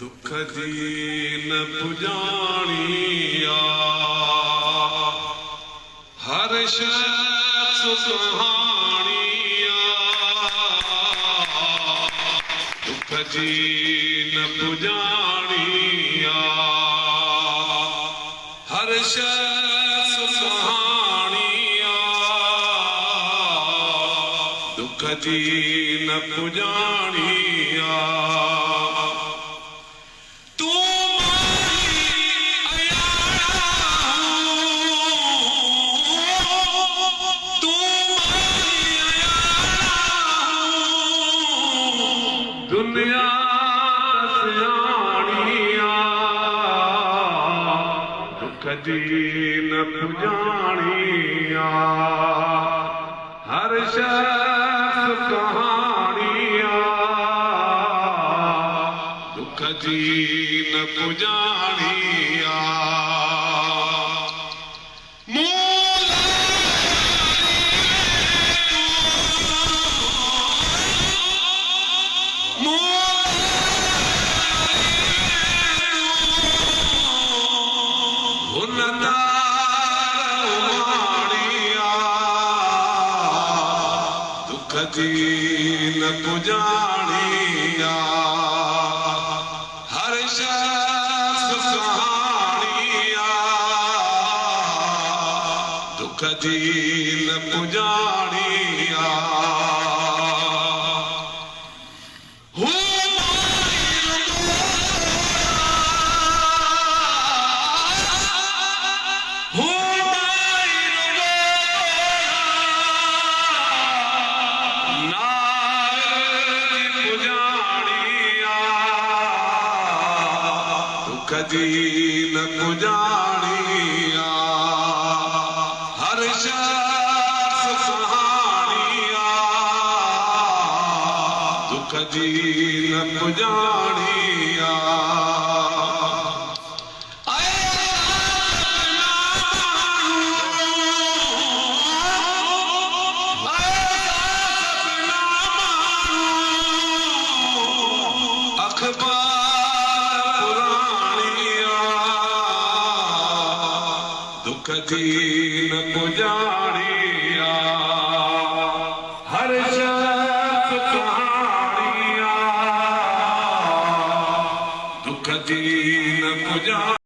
दुख जी न पुजाणिया हर शख्स सुहाणिया दुख जी न पुजाणिया हर शख्स सुहाणिया दुख जी न पुजाणिया दुनिया सियाणिया दुख जी न पुजाणिया हर शख्स कहाणिया दुख जी न पुजाणिया दुख जी न पुजाणिया हर शख्स कहाणिया दुख जी न पुजाणिया दुख जी न पुजाणिया हर शख्स कहाणिया दुख जी न पुजाणिया दुख जी न पुजाणिया